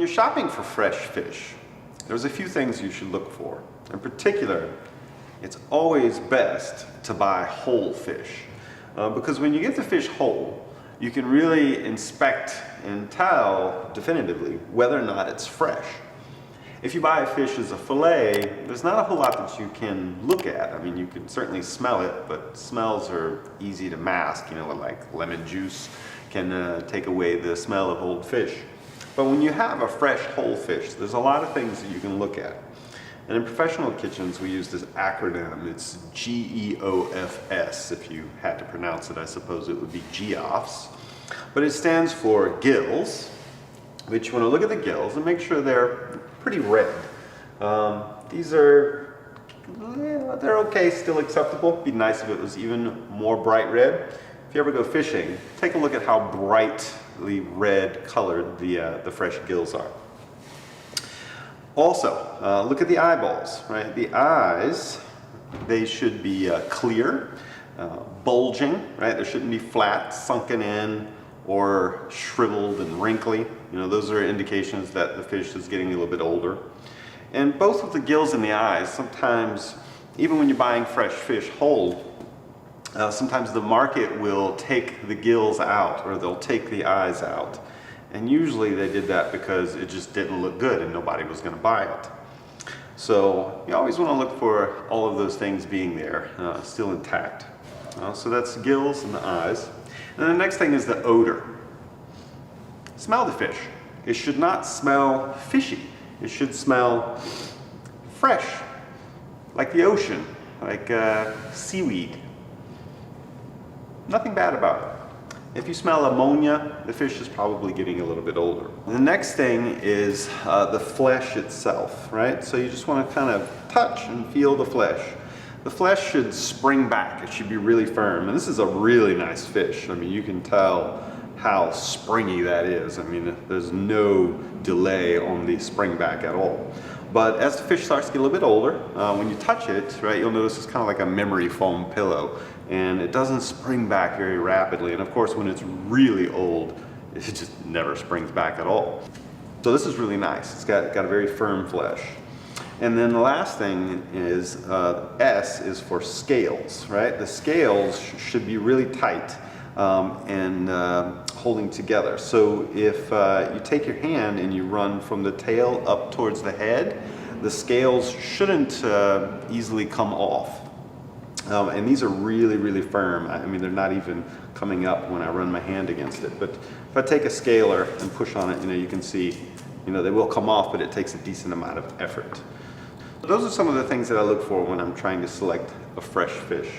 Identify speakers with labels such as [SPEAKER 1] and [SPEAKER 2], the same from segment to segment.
[SPEAKER 1] when you're shopping for fresh fish, there's a few things you should look for. In particular, it's always best to buy whole fish because when you get the fish whole, you can really inspect and tell definitively whether or not it's fresh. If you buy a fish as a fillet, there's not a whole lot that you can look at. I mean, you can certainly smell it, but smells are easy to mask, you know, like lemon juice can take away the smell of old fish. But when you have a fresh whole fish, there's a lot of things that you can look at. And in professional kitchens, we use this acronym. It's GEOFS. If you had to pronounce it, I suppose it would be GEOFS. But it stands for gills, which you want to look at the gills and make sure they're pretty red. These are, they're okay, still acceptable. It'd be nice if it was even more bright red. If you ever go fishing, take a look at how brightly red colored the fresh gills are. Also, look at the eyeballs, right? The eyes, they should be clear, bulging, right? They shouldn't be flat, sunken in, or shriveled and wrinkly. You know, those are indications that the fish is getting a little bit older. And both of the gills in the eyes, sometimes, even when you're buying fresh fish whole, sometimes the market will take the gills out, or they'll take the eyes out. And usually they did that because it just didn't look good and nobody was going to buy it. So you always want to look for all of those things being there, still intact. So that's the gills and the eyes. And the next thing is the odor. Smell the fish. It should not smell fishy. It should smell fresh, like the ocean, like seaweed. Nothing bad about it. If you smell ammonia, the fish is probably getting a little bit older. The next thing is the flesh itself, right? So you just want to kind of touch and feel the flesh. The flesh should spring back. It should be really firm. And this is a really nice fish. I mean, you can tell how springy that is. I mean, there's no delay on the spring back at all. But as the fish starts to get a little bit older, when you touch it, right, you'll notice it's kind of like a memory foam pillow. And it doesn't spring back very rapidly. And of course, when it's really old, it just never springs back at all. So this is really nice. It's got a very firm flesh. And then the last thing is, S is for scales, right? The scales should be really tight and holding together. So if you take your hand and you run from the tail up towards the head, the scales shouldn't easily come off. And these are really, really firm. I mean, they're not even coming up when I run my hand against it. But if I take a scaler and push on it, you know, you can see, you know, they will come off, but it takes a decent amount of effort. Those are some of the things that I look for when I'm trying to select a fresh fish.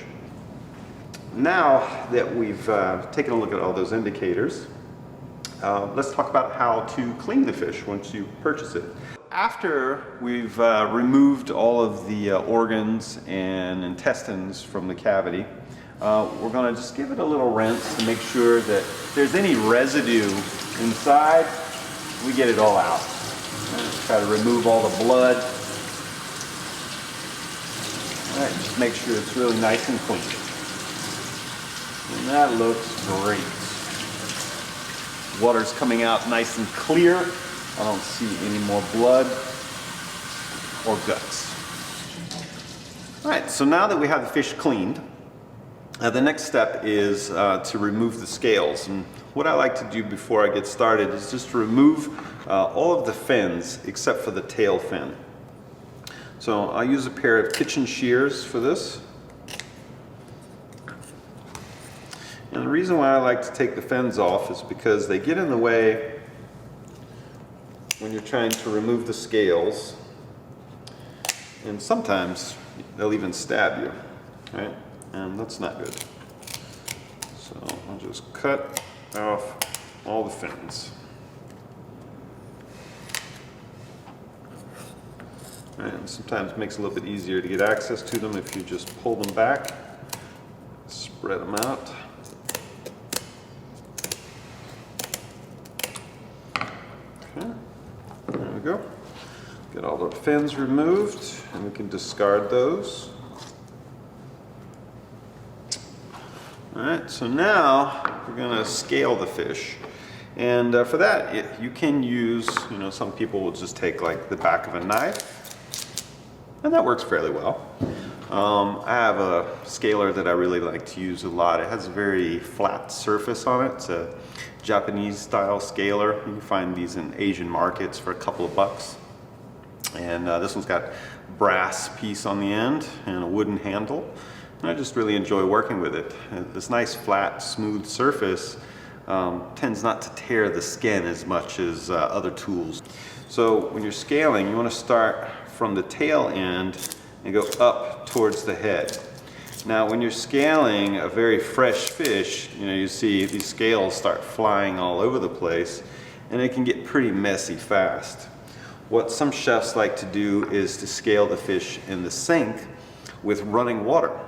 [SPEAKER 1] Now that we've taken a look at all those indicators, let's talk about how to clean the fish once you purchase it. After we've removed all of the organs and intestines from the cavity, we're going to just give it a little rinse to make sure that if there's any residue inside, we get it all out. Try to remove all the blood. All right, just make sure it's really nice and clean. And that looks great. Water's coming out nice and clear. I don't see any more blood or guts. All right, so now that we have the fish cleaned, the next step is to remove the scales. And what I like to do before I get started is just to remove all of the fins except for the tail fin. So I'll use a pair of kitchen shears for this. And the reason why I like to take the fins off is because they get in the way when you're trying to remove the scales, and sometimes they'll even stab you, right? And that's not good. So I'll just cut off all the fins. And sometimes it makes it a little bit easier to get access to them if you just pull them back, spread them out. Okay, there we go. Get all the fins removed, and we can discard those. All right, so now we're going to scale the fish. And for that, you can use, some people will just take like the back of a knife, and that works fairly well. I have a scaler that I really like to use a lot. It has a very flat surface on it. It's a Japanese style scaler. You can find these in Asian markets for a couple of bucks. And this one's got brass piece on the end and a wooden handle. And I just really enjoy working with it. This nice flat smooth surface tends not to tear the skin as much as other tools. So when you're scaling, you want to start from the tail end and go up towards the head. Now when you're scaling a very fresh fish, you see these scales start flying all over the place, and it can get pretty messy fast. What some chefs like to do is to scale the fish in the sink with running water.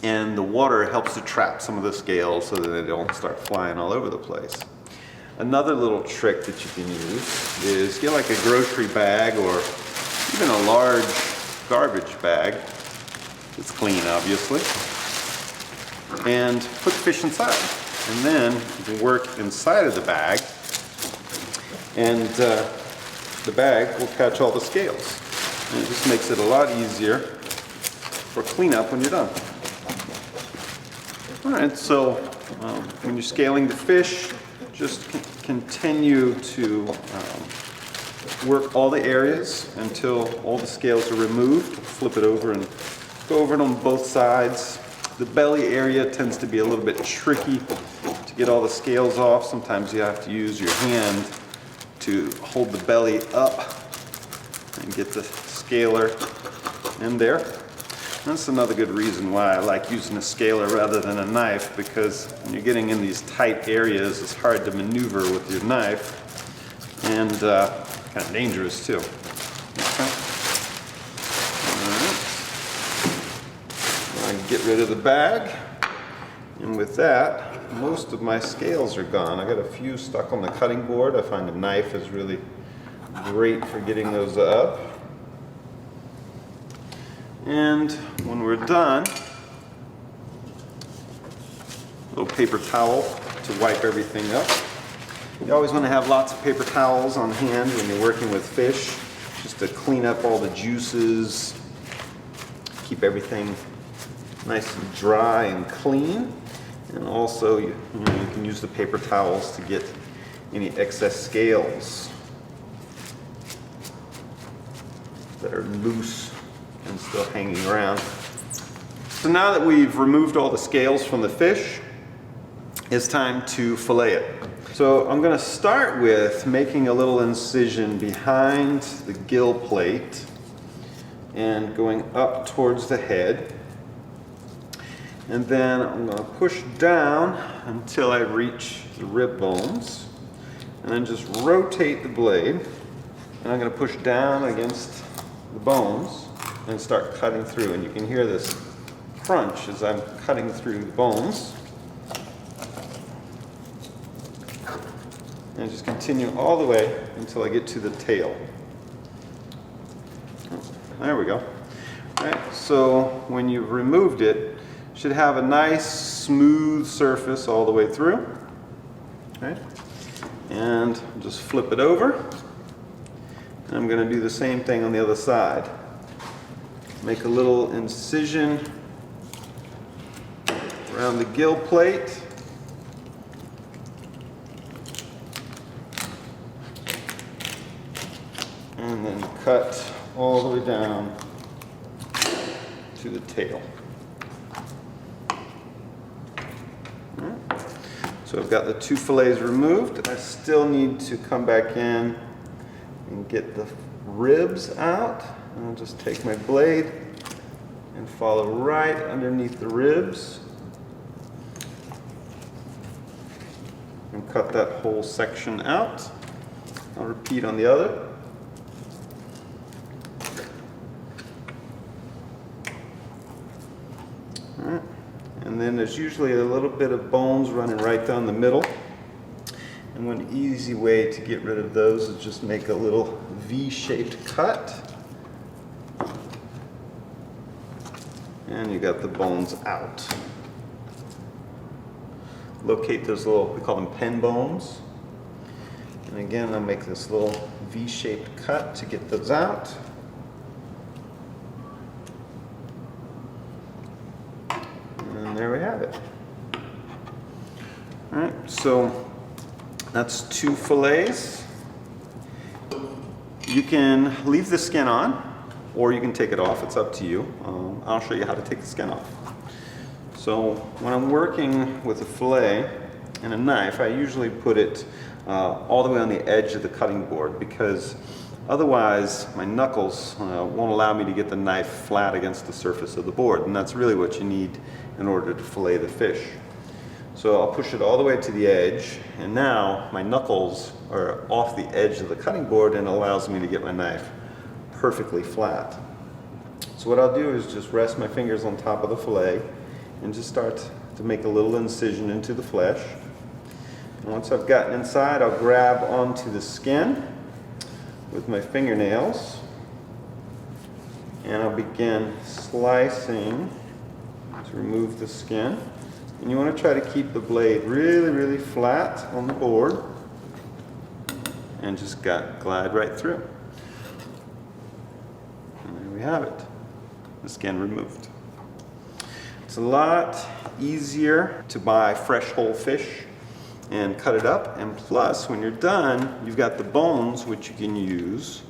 [SPEAKER 1] And the water helps to trap some of the scales so that they don't start flying all over the place. Another little trick that you can use is get like a grocery bag or even a large garbage bag. It's clean, obviously. And put the fish inside. And then you can work inside of the bag, and the bag will catch all the scales. And it just makes it a lot easier for cleanup when you're done. Alright, so when you're scaling the fish, just continue to work all the areas until all the scales are removed. Flip it over and go over it on both sides. The belly area tends to be a little bit tricky to get all the scales off. Sometimes you have to use your hand to hold the belly up and get the scaler in there. That's another good reason why I like using a scaler rather than a knife, because when you're getting in these tight areas, it's hard to maneuver with your knife, and kind of dangerous too. Okay. All right. I get rid of the bag, and with that, most of my scales are gone. I got a few stuck on the cutting board. I find a knife is really great for getting those up. And when we're done, a little paper towel to wipe everything up. You always want to have lots of paper towels on hand when you're working with fish, just to clean up all the juices, keep everything nice and dry and clean. And also, you can use the paper towels to get any excess scales that are loose and still hanging around. So now that we've removed all the scales from the fish, it's time to fillet it. So I'm going to start with making a little incision behind the gill plate and going up towards the head. And then I'm going to push down until I reach the rib bones, and then just rotate the blade, and I'm going to push down against the bones and start cutting through. And you can hear this crunch as I'm cutting through the bones. And just continue all the way until I get to the tail. There we go. All right, so when you've removed it, you should have a nice smooth surface all the way through. Okay. And just flip it over. And I'm going to do the same thing on the other side. Make a little incision around the gill plate. And then cut all the way down to the tail. So I've got the two fillets removed. I still need to come back in and get the ribs out. And I'll just take my blade and follow right underneath the ribs and cut that whole section out. I'll repeat on the other. All right. And then there's usually a little bit of bones running right down the middle. And one easy way to get rid of those is just make a little V-shaped cut. And you got the bones out. Locate those little, we call them pen bones. And again, I'll make this little V-shaped cut to get those out. And there we have it. All right, so that's 2 fillets. You can leave the skin on, or you can take it off. It's up to you. I'll show you how to take the skin off. So when I'm working with a fillet and a knife, I usually put it all the way on the edge of the cutting board, because otherwise my knuckles won't allow me to get the knife flat against the surface of the board, and that's really what you need in order to fillet the fish. So I'll push it all the way to the edge, and now my knuckles are off the edge of the cutting board and it allows me to get my knife perfectly flat. So what I'll do is just rest my fingers on top of the fillet and just start to make a little incision into the flesh. And once I've gotten inside, I'll grab onto the skin with my fingernails and I'll begin slicing to remove the skin. And you want to try to keep the blade really, really flat on the board and just glide right through. And there we have it, the skin removed. It's a lot easier to buy fresh whole fish and cut it up, and plus when you're done, you've got the bones which you can use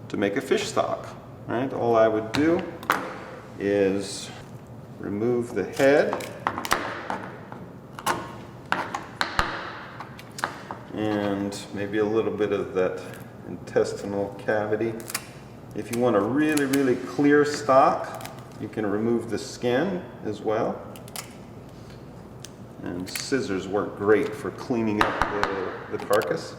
[SPEAKER 1] to make a fish stock. Right? All I would do is remove the head and maybe a little bit of that intestinal cavity. If you want a really, really clear stock, you can remove the skin as well. And scissors work great for cleaning up the carcass.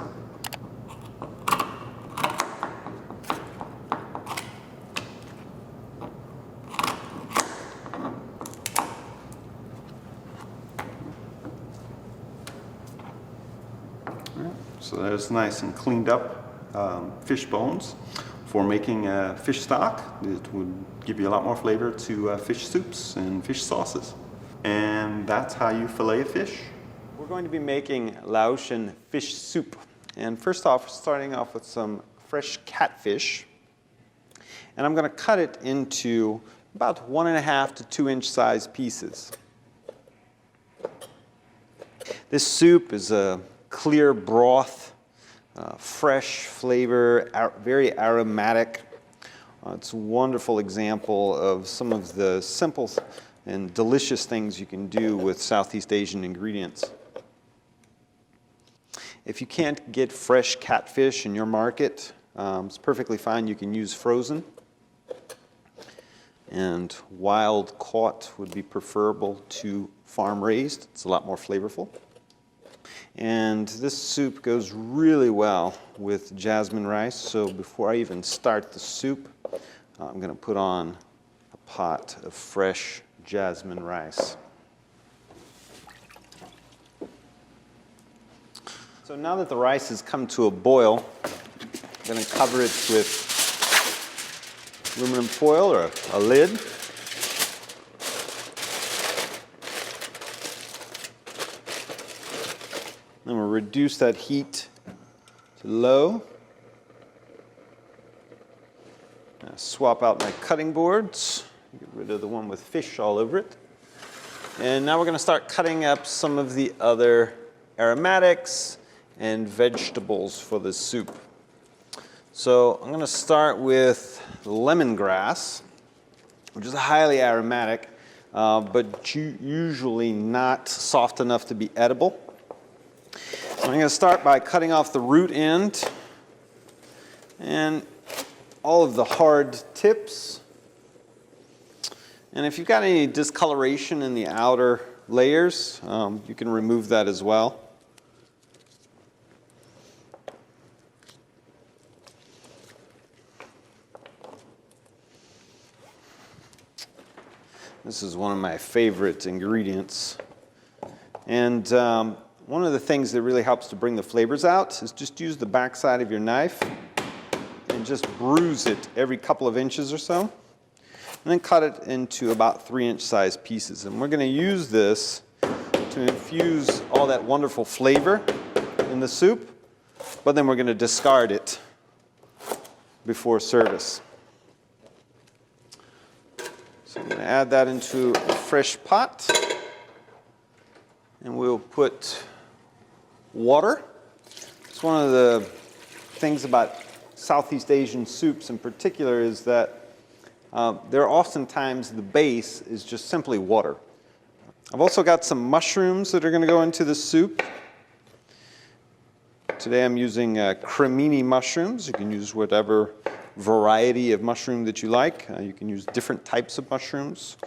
[SPEAKER 1] So there's nice and cleaned up fish bones for making fish stock. It would give you a lot more flavor to fish soups and fish sauces. And that's how you fillet a fish. We're going to be making Laotian fish soup. And first off, starting off with some fresh catfish. And I'm going to cut it into about 1.5 to 2 inch size pieces. This soup is a clear broth, fresh flavor, very aromatic. It's a wonderful example of some of the simple and delicious things you can do with Southeast Asian ingredients. If you can't get fresh catfish in your market, it's perfectly fine. You can use frozen. And wild caught would be preferable to farm raised. It's a lot more flavorful. And this soup goes really well with jasmine rice. So before I even start the soup, I'm going to put on a pot of fresh jasmine rice. So now that the rice has come to a boil, I'm going to cover it with aluminum foil or a lid. Then we'll reduce that heat to low. Swap out my cutting boards. Get rid of the one with fish all over it. And now we're going to start cutting up some of the other aromatics and vegetables for the soup. So I'm going to start with lemongrass, which is highly aromatic, but usually not soft enough to be edible. I'm going to start by cutting off the root end and all of the hard tips. And if you've got any discoloration in the outer layers, you can remove that as well. This is one of my favorite ingredients. And one of the things that really helps to bring the flavors out is just use the back side of your knife and just bruise it every couple of inches or so. And then cut it into about 3-inch size pieces. And we're going to use this to infuse all that wonderful flavor in the soup. but then we're going to discard it before service. So I'm going to add that into a fresh pot, and we'll put water. It's one of the things about Southeast Asian soups in particular is that they're oftentimes the base is just simply water. I've also got some mushrooms that are going to go into the soup. Today I'm using cremini mushrooms. You can use whatever variety of mushroom that you like. You can use different types of mushrooms.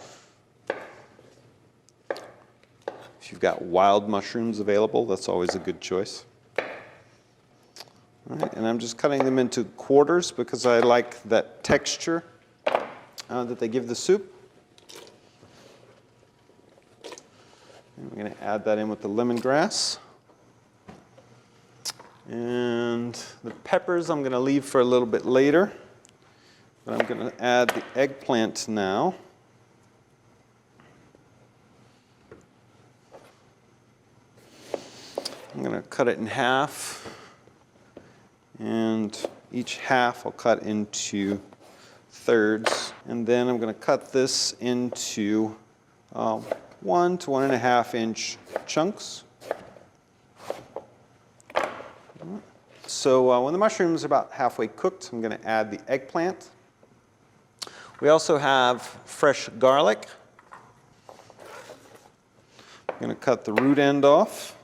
[SPEAKER 1] If you've got wild mushrooms available, that's always a good choice. All right, and I'm just cutting them into quarters because I like that texture that they give the soup. And we're going to add that in with the lemongrass. And the peppers I'm going to leave for a little bit later. But I'm going to add the eggplant now. I'm going to cut it in half. And each half I'll cut into thirds. And then I'm going to cut this into 1 to 1.5 inch chunks. So when the mushrooms are about halfway cooked, I'm going to add the eggplant. We also have fresh garlic. I'm going to cut the root end off.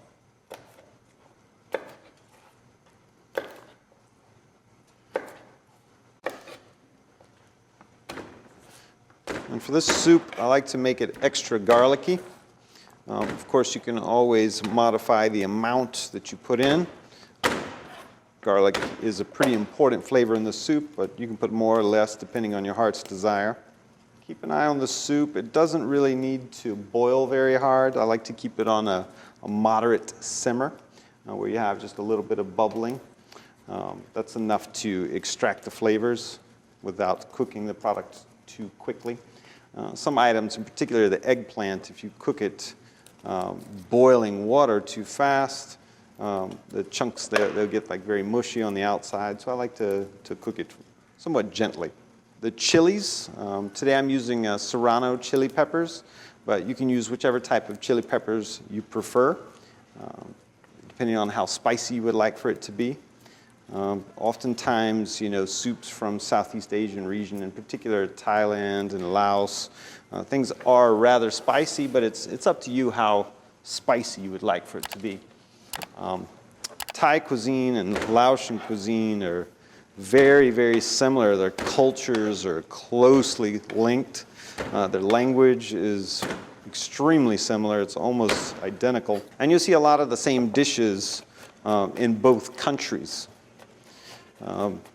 [SPEAKER 1] And for this soup, I like to make it extra garlicky. Of course, you can always modify the amount that you put in. Garlic is a pretty important flavor in the soup, but you can put more or less depending on your heart's desire. Keep an eye on the soup. It doesn't really need to boil very hard. I like to keep it on a moderate simmer where you have just a little bit of bubbling. That's enough to extract the flavors without cooking the product too quickly. Some items, in particular the eggplant, if you cook it boiling water too fast, the chunks there, they'll get like very mushy on the outside, so I like to cook it somewhat gently. The chilies, today I'm using serrano chili peppers, but you can use whichever type of chili peppers you prefer, depending on how spicy you would like for it to be. Oftentimes, soups from Southeast Asian region, in particular Thailand and Laos, things are rather spicy, but it's up to you how spicy you would like for it to be. Thai cuisine and Laotian cuisine are very, very similar. Their cultures are closely linked. Their language is extremely similar. It's almost identical. And you'll see a lot of the same dishes in both countries.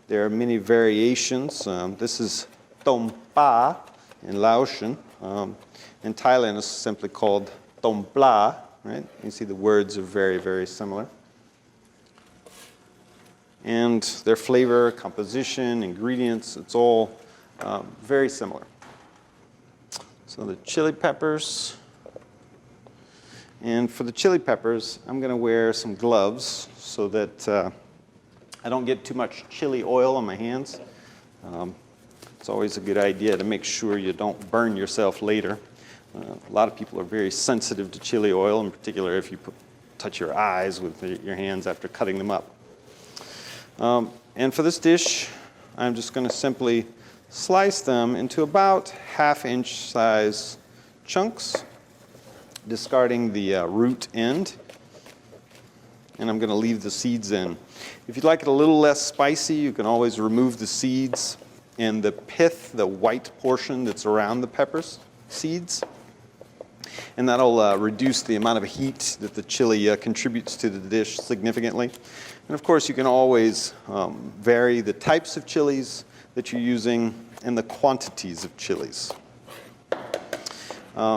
[SPEAKER 1] There are many variations. This is tom pa in Laotian. In Thailand, it's simply called tom pla, right? You see the words are very, very similar. And their flavor, composition, ingredients, it's all very similar. So the chili peppers. And for the chili peppers, I'm going to wear some gloves so that I don't get too much chili oil on my hands. It's always a good idea to make sure you don't burn yourself later. A lot of people are very sensitive to chili oil, in particular if you touch your eyes with your hands after cutting them up. And for this dish, I'm just going to simply slice them into about 1/2 inch size chunks, discarding the root end. And I'm going to leave the seeds in. If you'd like it a little less spicy, you can always remove the seeds and the pith, the white portion that's around the peppers seeds. And that'll reduce the amount of heat that the chili contributes to the dish significantly. And of course, you can always vary the types of chilies that you're using and the quantities of chilies.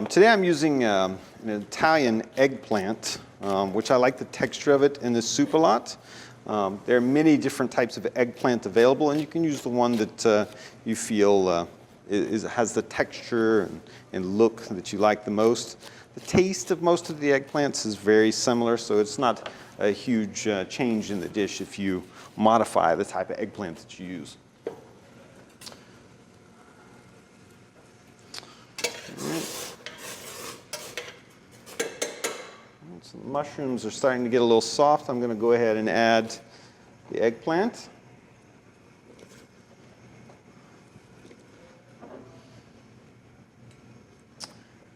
[SPEAKER 1] Today I'm using an Italian eggplant, which I like the texture of it in this soup a lot. There are many different types of eggplant available, and you can use the one that you feel has the texture and look that you like the most. The taste of most of the eggplants is very similar, so it's not a huge change in the dish if you modify the type of eggplant that you use. So the mushrooms are starting to get a little soft. I'm going to go ahead and add the eggplant.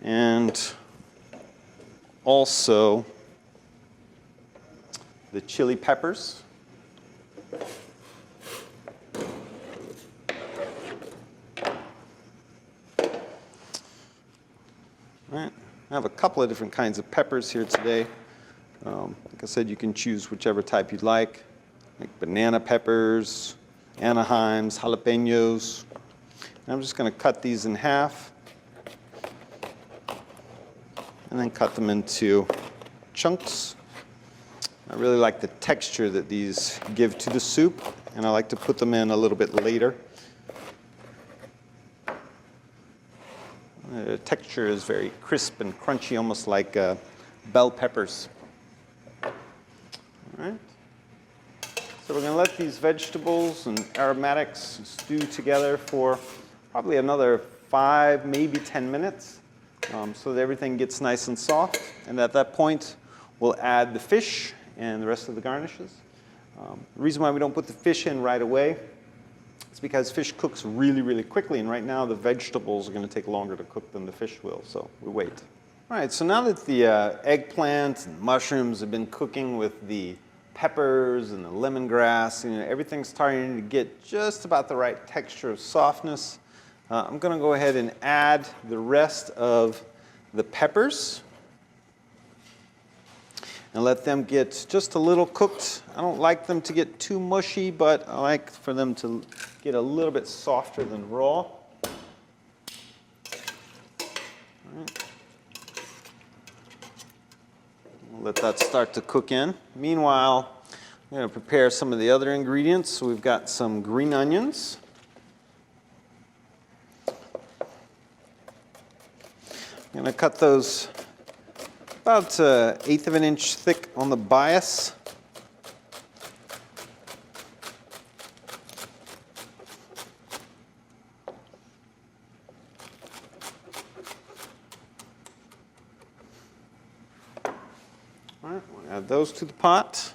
[SPEAKER 1] And also the chili peppers. Right. I have a couple of different kinds of peppers here today. Like I said, you can choose whichever type you'd like banana peppers, Anaheims, jalapenos. And I'm just going to cut these in half and then cut them into chunks. I really like the texture that these give to the soup, and I like to put them in a little bit later. The texture is very crisp and crunchy, almost like bell peppers. All right. So we're going to let these vegetables and aromatics stew together for probably another 5, maybe 10 minutes, so that everything gets nice and soft. And at that point, we'll add the fish and the rest of the garnishes. The reason why we don't put the fish in right away is because fish cooks really, really quickly, and right now the vegetables are going to take longer to cook than the fish will, so we wait. All right, so now that the eggplant and mushrooms have been cooking with the peppers and the lemongrass, everything's starting to get just about the right texture of softness. I'm going to go ahead and add the rest of the peppers and let them get just a little cooked. I don't like them to get too mushy, but I like for them to get a little bit softer than raw. All right. We'll let that start to cook in. Meanwhile, I'm going to prepare some of the other ingredients. So we've got some green onions. I'm going to cut those about 1/8 of an inch thick on the bias. All right, we'll add those to the pot.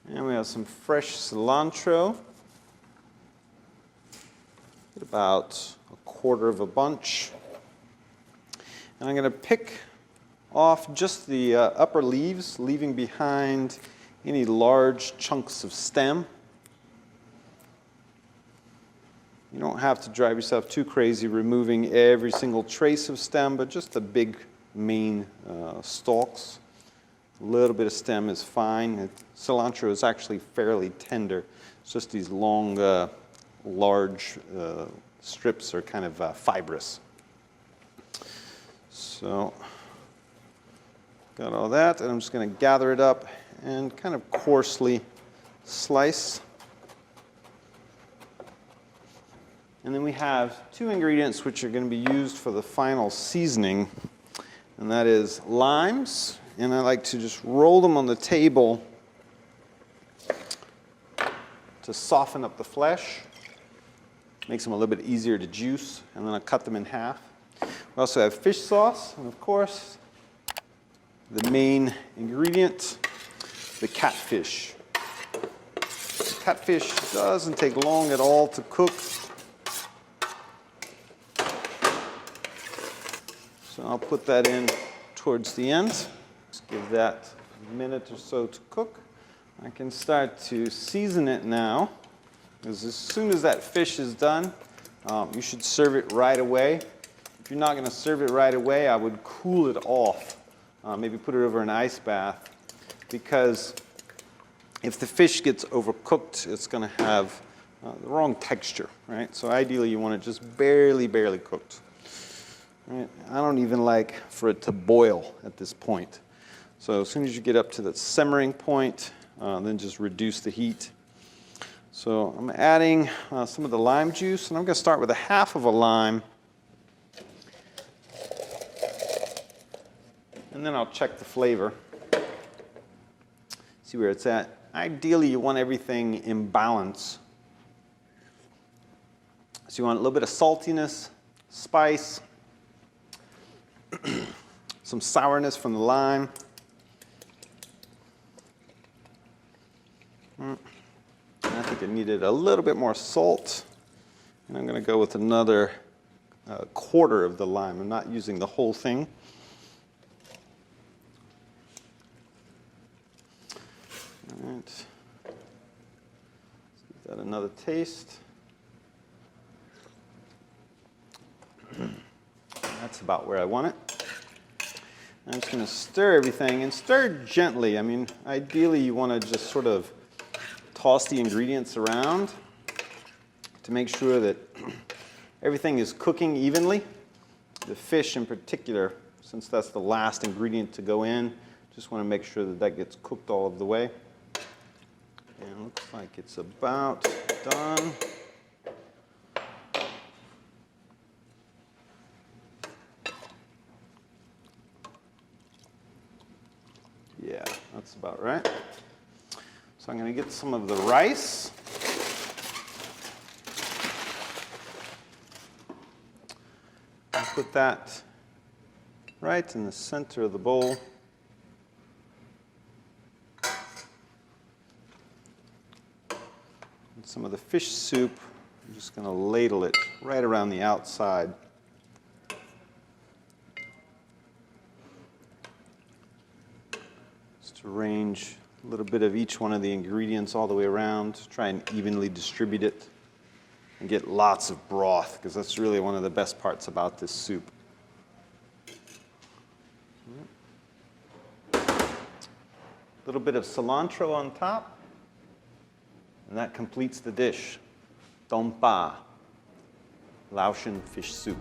[SPEAKER 1] And we have some fresh cilantro. Get about 1/4 of a bunch. And I'm going to pick off just the upper leaves, leaving behind any large chunks of stem. You don't have to drive yourself too crazy removing every single trace of stem, but just the big main stalks. A little bit of stem is fine. Cilantro is actually fairly tender. It's just these long, large strips are kind of fibrous. So, got all that, and I'm just going to gather it up and kind of coarsely slice. And then we have 2 ingredients which are going to be used for the final seasoning, and that is limes. And I like to just roll them on the table to soften up the flesh. Makes them a little bit easier to juice, and then I cut them in half. We also have fish sauce, and of course, the main ingredient, the catfish. The catfish doesn't take long at all to cook. So I'll put that in towards the end. Just give that a minute or so to cook. I can start to season it now, because as soon as that fish is done, you should serve it right away. If you're not going to serve it right away, I would cool it off. Maybe put it over an ice bath, because if the fish gets overcooked, it's going to have the wrong texture, right? So ideally, you want it just barely cooked. Right? I don't even like for it to boil at this point. So as soon as you get up to that simmering point, then just reduce the heat. So I'm adding some of the lime juice, and I'm going to start with 1/2 of a lime.
[SPEAKER 2] And then I'll check the flavor. See where it's at. Ideally, you want everything in balance. So you want a little bit of saltiness, spice, some sourness from the lime. And I think it needed a little bit more salt. And I'm going to go with another quarter of the lime. I'm not using the whole thing. All right. Let's give that another taste. That's about where I want it. I'm just going to stir everything, and stir gently. I mean, ideally you want to just sort of toss the ingredients around to make sure that everything is cooking evenly. The fish in particular, since that's the last ingredient to go in, just want to make sure that that gets cooked all of the way. And it looks like it's about done. Yeah, that's about right. So I'm going to get some of the rice. I'll put that right in the center of the bowl. And some of the fish soup, I'm just going to ladle it right around the outside. Arrange a little bit of each one of the ingredients all the way around. Try and evenly distribute it and get lots of broth, because that's really one of the best parts about this soup. A little bit of cilantro on top, and that completes the dish. Tom pa, Laotian fish soup.